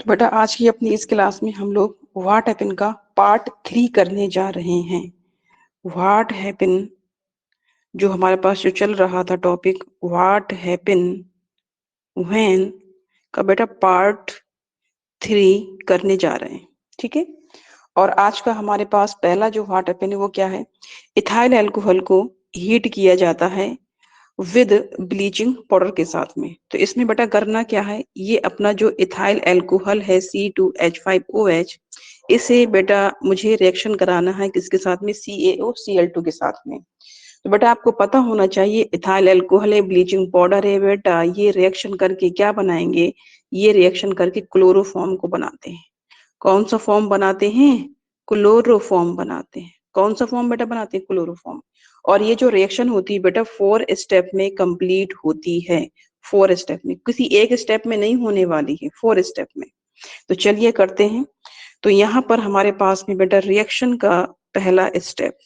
बेटा आज की अपनी इस क्लास में हम लोग व्हाट हैपन का पार्ट 3 करने जा रहे हैं। व्हाट हैपन जो हमारे पास जो चल रहा था टॉपिक व्हाट हैपन व्हेन का बेटा पार्ट 3 करने जा रहे हैं। ठीक है। और आज का हमारे पास पहला जो व्हाट हैपन है वो क्या है, इथाइल अल्कोहल को हीट किया जाता है विद ब्लीचिंग पाउडर के साथ में। तो इसमें बेटा करना क्या है, ये अपना जो इथाइल अल्कोहल है C2H5OH, इसे बेटा मुझे रिएक्शन कराना है किसके साथ में, CaOCl2 के साथ में। तो बेटा आपको पता होना चाहिए इथाइल अल्कोहल है, ब्लीचिंग पाउडर है बेटा, ये रिएक्शन करके क्या बनाएंगे, ये रिएक्शन करके क्लोरोफॉर्म को बनाते हैं। कौन सा फॉर्म बनाते हैं, क्लोरोफॉर्म बनाते हैं। कौन सा फॉर्म बेटा बनाते हैं, क्लोरोफॉर्म। और ये जो रिएक्शन होती है बेटा 4 स्टेप में कंप्लीट होती है। 4 स्टेप में, किसी एक स्टेप में नहीं होने वाली है, 4 स्टेप में। तो चलिए करते हैं। तो यहाँ पर हमारे पास में बेटा रिएक्शन का पहला स्टेप,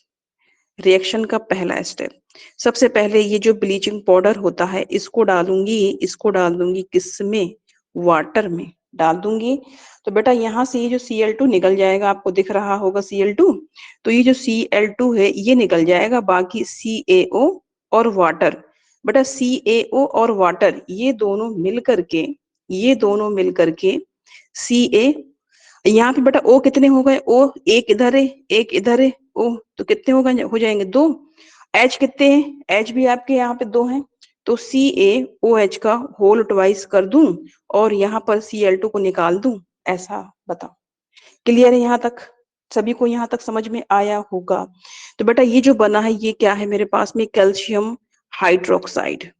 रिएक्शन का पहला स्टेप, सबसे पहले ये जो ब्लीचिंग पाउडर होता है इसको डालूंगी किसमें, वाटर में डाल दूंगी। तो बेटा यहाँ से ये जो Cl2 निकल जाएगा, आपको दिख रहा होगा Cl2, तो ये जो Cl2 है ये निकल जाएगा, बाकी CaO और वाटर। बेटा CaO और वाटर ये दोनों मिल करके Ca, यहाँ पे बेटा O कितने हो गए, O एक इधर है एक इधर है, O तो कितने हो जाएंगे 2। H कितने हैं, H भी आपके यहाँ पे 2 हैं, तो CaOH का होल ट्वाइस कर दूं और यहाँ पर Cl2 को निकाल दूं, ऐसा बताओ। क्लियर है यहाँ तक, सभी को यहाँ तक समझ में आया होगा। तो बेटा ये जो बना है ये क्या है मेरे पास में, कैल्शियम हाइड्रोक्साइड।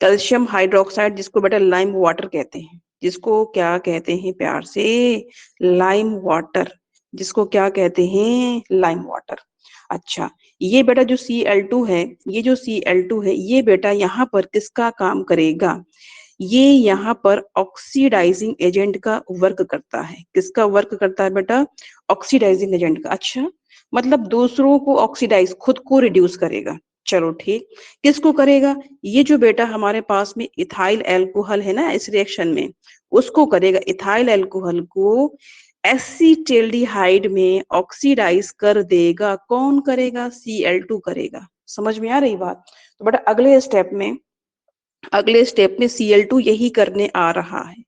कैल्शियम हाइड्रोक्साइड जिसको बेटा लाइम वाटर कहते हैं, जिसको क्या कहते हैं प्यार से, लाइम वाटर, जिसको क्या कहते हैं, लाइम वाटर। अच्छा, ये बेटा जो Cl2 है, ये बेटा यहाँ पर किसका काम करेगा, ये यहाँ पर ऑक्सीडाइजिंग एजेंट का वर्क करता है। किसका वर्क करता है बेटा, ऑक्सीडाइजिंग एजेंट का। अच्छा, मतलब दूसरों को ऑक्सीडाइज, खुद को रिड्यूस करेगा। चलो ठीक, किसको करेगा, ये जो बेटा हमारे पास में इथाइल अल्कोहल है ना, इस रिएक्शन में उसको करेगा, इथाइल अल्कोहल को एसिटाल्डिहाइड में ऑक्सीडाइज कर देगा। कौन करेगा, Cl2 करेगा। समझ में आ रही बात। तो बेटा अगले स्टेप में Cl2 यही करने आ रहा है।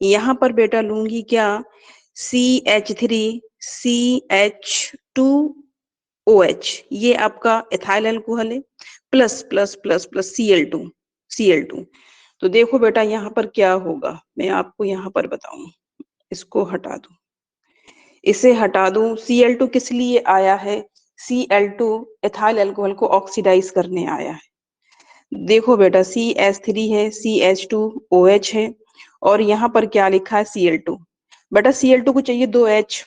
यहाँ पर बेटा लूंगी क्या, CH3CH2OH, ये आपका इथाइल अल्कोहल है, plus plus plus plus Cl2। तो देखो बेटा यहाँ पर क्या होगा, मैं आपको यहाँ पर बताऊं, इसको हटा दूं, इसे हटा दूं। Cl2 किस लिए आया है, Cl2 इथाइल अल्कोहल को ऑक्सीडाइज करने आया है। देखो बेटा CH3 है, CH2OH है, और यहाँ पर क्या लिखा है, Cl2। बेटा Cl2 को चाहिए 2H,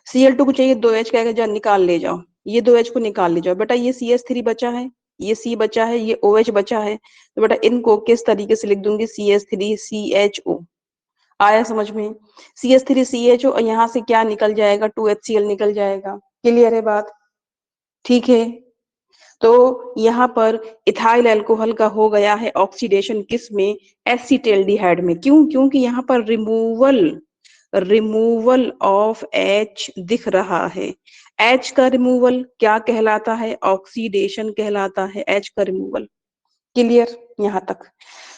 Cl2 को चाहिए 2H, क्या जा निकाल ले जाओ, ये 2H को निकाल ले जाओ। बेटा ये CH3 बचा है, ये C बचा है, ये OH बचा है, तो बेटा इनको किस तरीके से लिख दूंगी, CH3CHO। आया समझ में, CH3CHO, और यहाँ से क्या निकल जाएगा, 2HCl निकल जाएगा। क्लियर है बात, ठीक है। तो यहाँ पर इथाइल अल्कोहल का हो गया है ऑक्सीडेशन किस में, एसिटाल्डिहाइड में। क्यों, क्योंकि यहाँ पर रिमूवल ऑफ H दिख रहा है। H का रिमूवल क्या कहलाता है, ऑक्सीडेशन कहलाता है, H का रिमूवल। क्लियर यहाँ तक।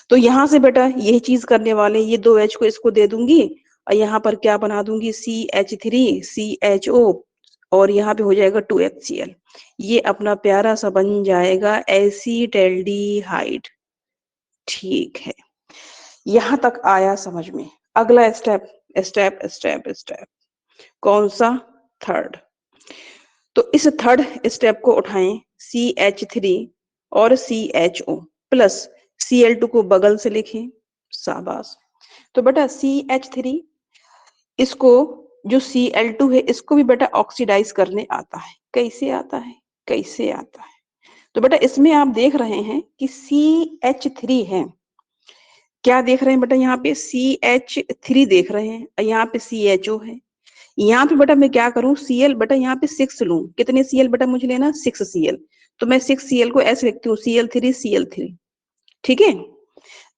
तो यहाँ से बेटा यही चीज करने वाले, ये 2H को इसको दे दूंगी और यहाँ पर क्या बना दूंगी, CH3CHO, और यहाँ पे हो जाएगा 2HCl। ये अपना प्यारा सा बन जाएगा एसिटाल्डिहाइड। ठीक है, यहाँ तक आया समझ में। अगला स्टेप स्टेप स्टेप स्टेप कौन सा, थर्ड। तो इस थर्ड स्टेप को उठाएं, CH3 और CHO प्लस Cl2 को बगल से लिखें, शाबाश। तो बेटा CH3, इसको जो Cl2 है इसको भी बेटा ऑक्सीडाइज करने आता है। कैसे आता है, कैसे आता है, तो बेटा इसमें आप देख रहे हैं कि CH3 है, क्या देख रहे हैं बेटा, यहाँ पे CH3 देख रहे हैं, यहाँ पे CHO है। यहाँ पे बेटा मैं क्या करूं, Cl बेटा यहाँ पे 6 लूं, कितने Cl बेटा मुझे लेना, 6 Cl, तो मैं 6 Cl को ऐसे लिखती हूँ, Cl3 ठीक है।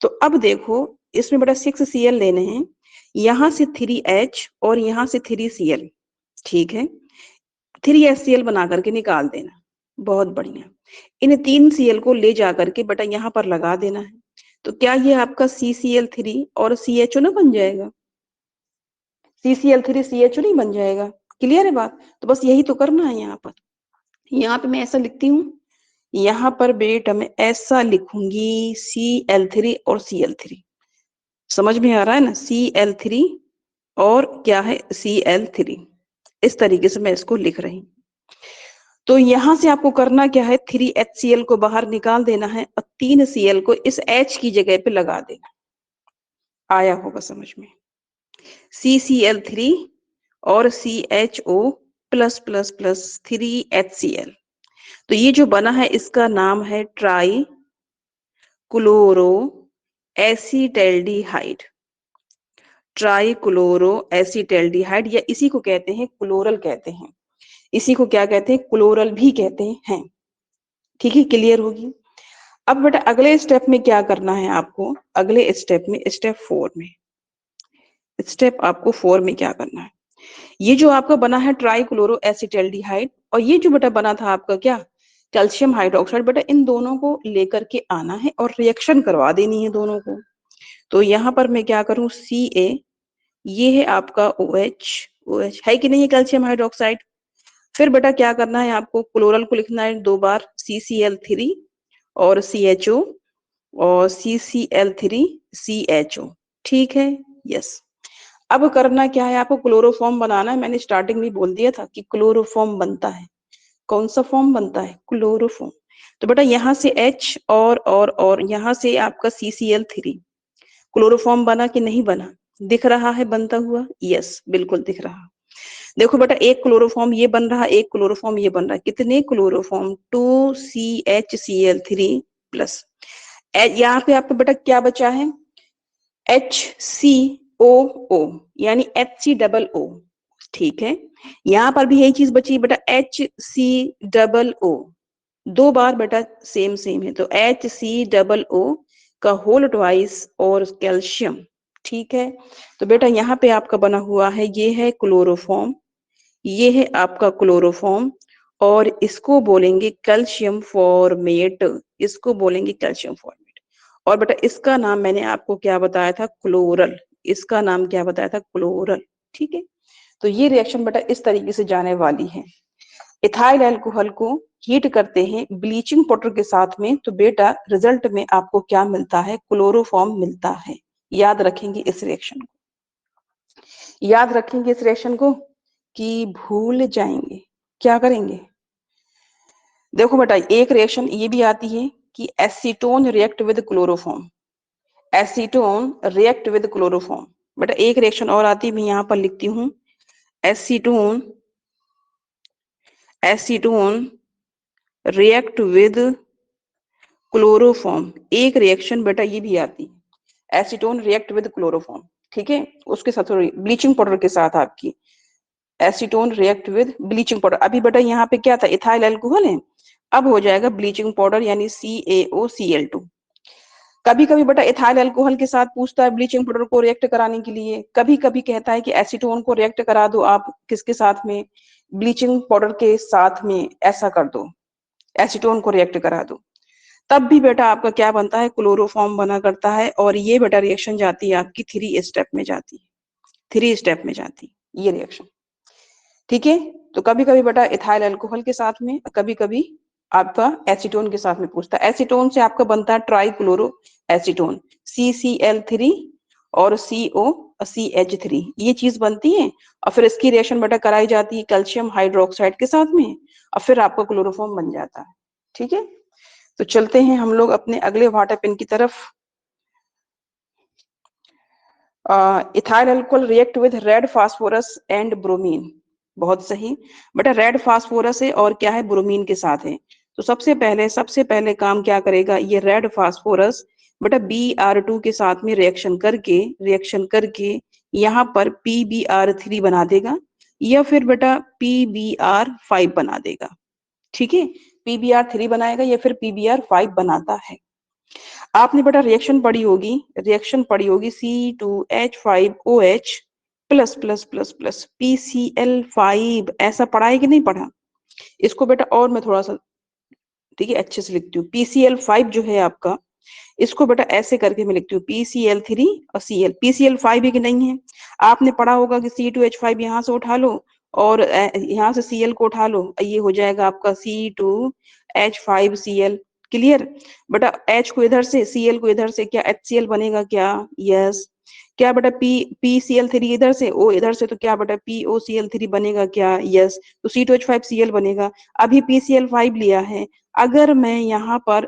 तो अब देखो इसमें बेटा 6 Cl लेने हैं, यहाँ से 3H और यहाँ से 3Cl, ठीक है, 3HCl बना करके निकाल देना। बहुत बढ़िया। इन 3Cl को ले जा करके बेटा यहाँ पर लगा देना है। तो क्या ये आपका CCl3 और CHO ना बन जाएगा? CCl3 CHO नहीं बन जाएगा? क्लियर है बात? तो बस यही तो करना है यहाँ पर। यहाँ पे मैं ऐसा लिखती हूँ, यहाँ पर बेटा मैं ऐसा लिखूंगी Cl3 और Cl3। समझ में आ रहा है ना? Cl3 और क्या है Cl3, इस तरीके से मैं इसको लिख रही हूँ। तो यहां से आपको करना क्या है, 3HCl को बाहर निकाल देना है और 3Cl को इस H की जगह पे लगा देना। आया होगा समझ में? CCl3 और CHO plus plus plus 3HCl। तो ये जो बना है इसका नाम है ट्राई क्लोरो एसिटैल्डिहाइड। ट्राई क्लोरो एसिटैल्डिहाइड, या इसी को कहते हैं क्लोरल कहते हैं। इसी को क्या कहते हैं? क्लोरल भी कहते हैं। ठीक है, क्लियर होगी? अब बेटा अगले स्टेप में क्या करना है आपको? अगले स्टेप में, स्टेप 4 में, स्टेप आपको 4 में क्या करना है? ये जो आपका बना है ट्राइक्लोरो एसिटैल्डिहाइड, और ये जो बेटा बना था आपका क्या, कैल्शियम हाइड्रोक्साइड, बेटा इन दोनों को लेकर के आना है और रिएक्शन करवा देनी है दोनों को। तो यहाँ पर मैं क्या करूं, Ca, ये है आपका OH है कि नहीं है कैल्शियम हाइड्रोक्साइड। फिर बेटा क्या करना है आपको, क्लोरल को लिखना है 2 बार, CCl3 और CHO और CCl3 CHO, ठीक है, यस। अब करना क्या है आपको, क्लोरोफॉर्म बनाना है। मैंने स्टार्टिंग में बोल दिया था कि क्लोरोफॉर्म बनता है। कौन सा फॉर्म बनता है? क्लोरोफॉर्म। तो बेटा यहाँ से H और यहाँ से आपका CCl3, क्लोरोफॉर्म बना कि नहीं बना? दिख रहा है बनता हुआ? यस, बिल्कुल दिख रहा। देखो बेटा, एक क्लोरोफॉर्म ये बन रहा, एक क्लोरोफॉर्म ये बन रहा है। कितने क्लोरोफॉर्म? 2CHCl3 प्लस, यहाँ पे आपका बेटा क्या बचा है? HCOO, यानी HCOO, ठीक है। यहाँ पर भी यही चीज बची बेटा, HCOO, 2 बार बेटा सेम सेम है, तो HCOO का होल ट्वाइस और कैल्शियम, ठीक है। तो बेटा यहाँ पे आपका बना हुआ है, ये है क्लोरोफॉर्म, ये है आपका क्लोरोफॉर्म, और इसको बोलेंगे कैल्शियम फॉर्मेट, इसको बोलेंगे कैल्शियम फॉर्मेट। और बेटा इसका नाम मैंने आपको क्या बताया था? क्लोरल। इसका नाम क्या बताया था? क्लोरल, ठीक है। तो ये रिएक्शन बेटा इस तरीके से जाने वाली है। इथाइल अल्कोहल को हीट करते हैं ब्लीचिंग पाउडर के साथ में, तो बेटा रिजल्ट में आपको क्या मिलता है? क्लोरोफॉर्म मिलता है। याद रखेंगे इस रिएक्शन को, याद रखेंगे इस रिएक्शन को कि भूल जाएंगे? क्या करेंगे? देखो बेटा एक रिएक्शन ये भी आती है कि acetone react with chloroform, acetone react with chloroform. बेटा एक रिएक्शन और आती है, मैं यहाँ पर लिखती हूँ, acetone, acetone react with chloroform. एक रिएक्शन बेटा ये भी आती है, एसीटोन रिएक्ट विद क्लोरोफॉर्म, ठीक है। उसके साथ ब्लीचिंग पाउडर के साथ आपकी acetone react with bleaching powder. अभी बेटा यहाँ पे क्या था? इथाइल अल्कोहल है, अब हो जाएगा ब्लीचिंग पाउडर यानी CaOCl2। कभी कभी बेटा इथाइल अल्कोहल के साथ पूछता है ब्लीचिंग पाउडर को रिएक्ट कराने के लिए, कभी कभी कहता है कि एसीटोन को रिएक्ट करा दो आप, किसके साथ में? ब्लीचिंग पाउडर के साथ में, ऐसा कर दो, एसीटोन को रिएक्ट करा दो। तब भी बेटा आपका क्या बनता है? क्लोरोफॉर्म बना करता है, और ये बेटा रिएक्शन जाती है आपकी 3 स्टेप में जाती है, 3 स्टेप में जाती है ये रिएक्शन, ठीक है। तो कभी कभी बेटा इथाइल अल्कोहल के साथ में, कभी कभी आपका एसीटोन के साथ में पूछता है। एसीटोन से आपका बनता है ट्राइक्लोरो एसीटोन, CCl3 और COCH3, ये चीज बनती है। और फिर इसकी रिएक्शन बेटा कराई जाती है कैल्शियम हाइड्रोक्साइड के साथ में, और फिर आपका क्लोरोफॉर्म बन जाता है, ठीक है। तो चलते हैं हम लोग अपने अगले वाटर पेन की तरफ। Ethyl alcohol react with red phosphorus and bromine, बहुत सही बेटा, रेड फास्फोरस है और क्या है? ब्रोमीन के साथ है। तो सबसे पहले काम क्या करेगा ये रेड फास्फोरस बेटा? Br2 के साथ में रिएक्शन करके यहाँ पर PbR3 बना देगा, या फिर बेटा PbR5 बना देगा, ठीक है। PbR3 बनाएगा या फिर PbR5 बनाता है। आपने बेटा रिएक्शन पढ़ी होगी, C2H5OH plus plus plus plus PCl5, ऐसा पढ़ा है कि नहीं पढ़ा? इसको बेटा और मैं थोड़ा सा ठीक है अच्छे से लिखती हूँ। PCl5 जो है आपका, इसको बेटा ऐसे करके मैं लिखती हूँ PCl3 और Cl। PCl5 है कि नहीं है? आपने पढ़ा होगा कि C2H5 यहाँ से उठा लो और यहाँ से Cl को उठा लो, ये हो जाएगा आपका C2H5Cl। क्लियर बेटा? H को इधर से, Cl को इधर से, क्या HCl बनेगा क्या? यस। क्या बेटा PCl3 इधर से, O इधर से, तो क्या बेटा POCl3 बनेगा क्या? यस। तो C2H5Cl बनेगा। अभी PCl5 लिया है, अगर मैं यहाँ पर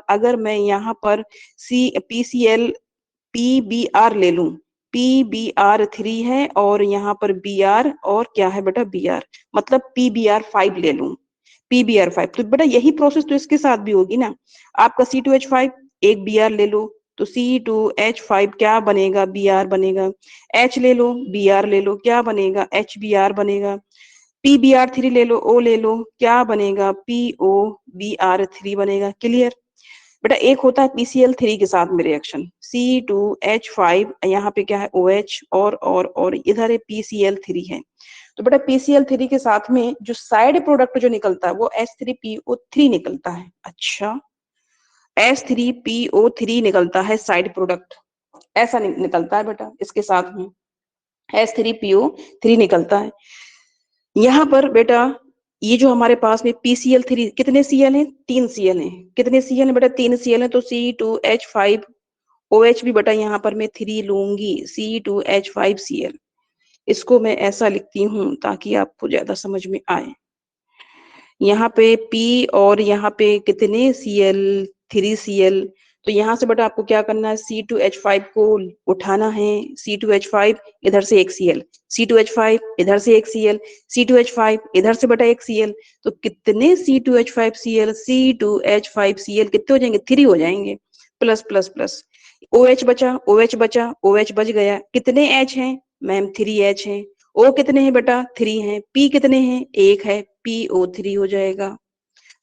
PCl PBr ले लूं, PBr3 है और यहाँ पर Br और क्या है बेटा Br, मतलब PBr5 ले लूं, PBr5। तो बेटा यही प्रोसेस तो इसके साथ भी होगी ना। आपका C2H5 एक Br ले लो, तो C2H5 क्या बनेगा? Br बनेगा। H ले लो, Br ले लो, क्या बनेगा? HBr बनेगा। PBr3 ले लो, O ले लो, क्या बनेगा? POBr3 बनेगा। क्लियर बेटा? एक होता है PCl3 के साथ में रिएक्शन, C2H5, यहाँ पे क्या है OH और इधर है PCl3 है। तो बेटा PCl3 के साथ में जो साइड प्रोडक्ट जो निकलता है वो H3PO3 निकलता है। अच्छा, H3PO3 निकलता है साइड प्रोडक्ट, ऐसा निकलता है बेटा इसके साथ में H3PO3 निकलता है। यहाँ पर बेटा ये जो हमारे पास में PCl3, कितने Cl हैं? 3 Cl हैं। कितने Cl हैं बेटा? 3 Cl हैं। तो C2H5OH भी बेटा यहाँ पर मैं 3 लूंगी, C2H5Cl। इसको मैं ऐसा लिखती हूँ ताकि आपको ज्यादा समझ में आए। यहाँ पे P और यहाँ पे कितने Cl? 3 Cl। तो यहाँ से बेटा आपको क्या करना है? C2H5 को उठाना है, C2H5 इधर से एक Cl, C2H5 इधर से एक Cl, C2H5 इधर से बेटा एक Cl। तो कितने C2H5Cl? C2H5Cl कितने हो जाएंगे? 3 हो जाएंगे। प्लस प्लस प्लस OH बचा, OH बचा, OH बच गया। कितने H हैं मैम? 3H हैं। O कितने हैं बेटा? 3 हैं। P कितने हैं? 1 है, PO3 हो जाएगा।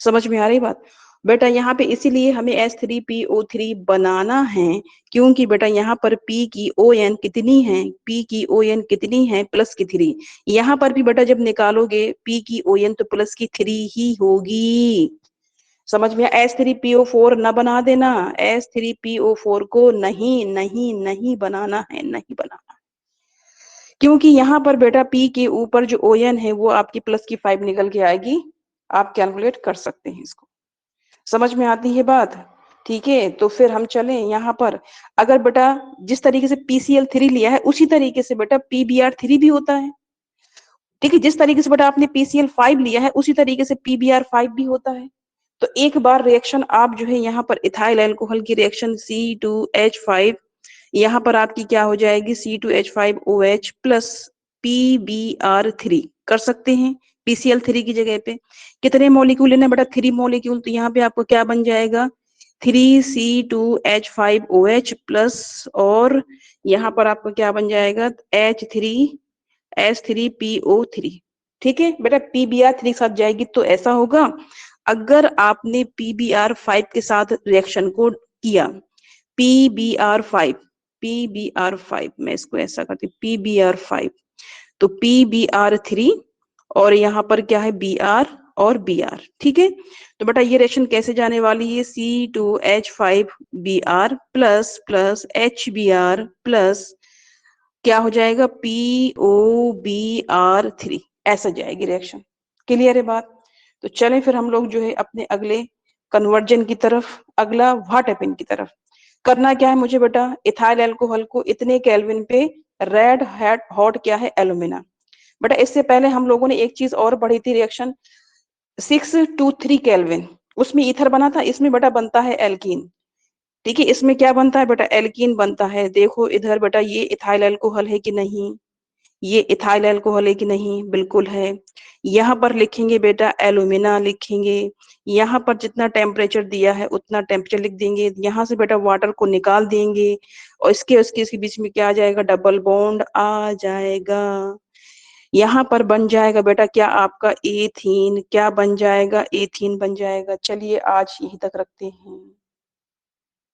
समझ में आ रही बात? बेटा यहाँ पे इसीलिए हमें H3PO3 बनाना है, क्योंकि बेटा यहाँ पर P की ON कितनी है? P की ON कितनी है? प्लस की 3। यहाँ पर भी बेटा जब निकालोगे P की ON तो प्लस की 3 ही होगी। समझ में? H3PO4 न बना देना, H3PO4 को नहीं नहीं नहीं बनाना है, नहीं बनाना, क्योंकि यहाँ पर बेटा P के ऊपर जो ON है वो आपकी प्लस की 5 निकल के आएगी। आप कैलकुलेट कर सकते हैं इसको। समझ में आती है बात? ठीक है, तो फिर हम चलें यहाँ पर। अगर बेटा जिस तरीके से PCl3 लिया है उसी तरीके से बेटा PBr3 भी होता है। ठीक है, जिस तरीके से बेटा आपने PCl5 लिया है उसी तरीके से PBr5 भी होता है। तो एक बार रिएक्शन आप जो है यहाँ पर इथाइल अल्कोहल की रिएक्शन C2H5, यहाँ पर आपकी क्या हो जाएगी? C2H5OH प्लस PBr3 कर सकते हैं PCl3 की जगह पे। कितने मॉलिक्यूल लेना बेटा? 3 मॉलिक्यूल। तो यहाँ पे आपको क्या बन जाएगा? 3C2H5OH प्लस, और यहाँ पर आपको क्या बन जाएगा? H3PO3। ठीक है बेटा, PBr3 के साथ जाएगी तो ऐसा होगा। अगर आपने PBr5 के साथ रिएक्शन को किया, PBr5, मैं इसको ऐसा करती हूँ, PBr5, तो PBr3 और यहाँ पर क्या है? Br और Br। ठीक है, तो बेटा ये रिएक्शन कैसे जाने वाली है? C2H5Br plus plus HBr plus क्या हो जाएगा? POBr3, ऐसा जाएगी रिएक्शन। क्लियर है बात? तो चलें फिर हम लोग जो है अपने अगले कन्वर्जन की तरफ, अगला व्हाट हैपन की तरफ। करना क्या है मुझे बेटा? इथाइल अल्कोहल को इतने केल्विन पे रेड हॉट क्या है? एल्यूमिना। बेटा इससे पहले हम लोगों ने एक चीज और पढ़ी थी, रिएक्शन 623 केल्विन, उसमें ईथर बना था, इसमें बेटा बनता है एल्कीन। ठीक है, इसमें क्या बनता है बेटा? एल्कीन बनता है। देखो इधर बेटा, ये इथाइल अल्कोहल है कि नहीं? ये इथाइल अल्कोहल है कि नहीं? बिल्कुल है। यहाँ पर लिखेंगे बेटा एल्यूमिना लिखेंगे। यहाँ पर जितना टेम्परेचर दिया है उतना टेम्परेचर लिख देंगे। यहाँ से बेटा वाटर को निकाल देंगे और इसके बीच में क्या आ जाएगा? डबल बॉन्ड आ जाएगा। यहाँ पर बन जाएगा बेटा क्या आपका? एथीन। क्या बन जाएगा? एथीन बन जाएगा। चलिए आज यहीं तक रखते हैं।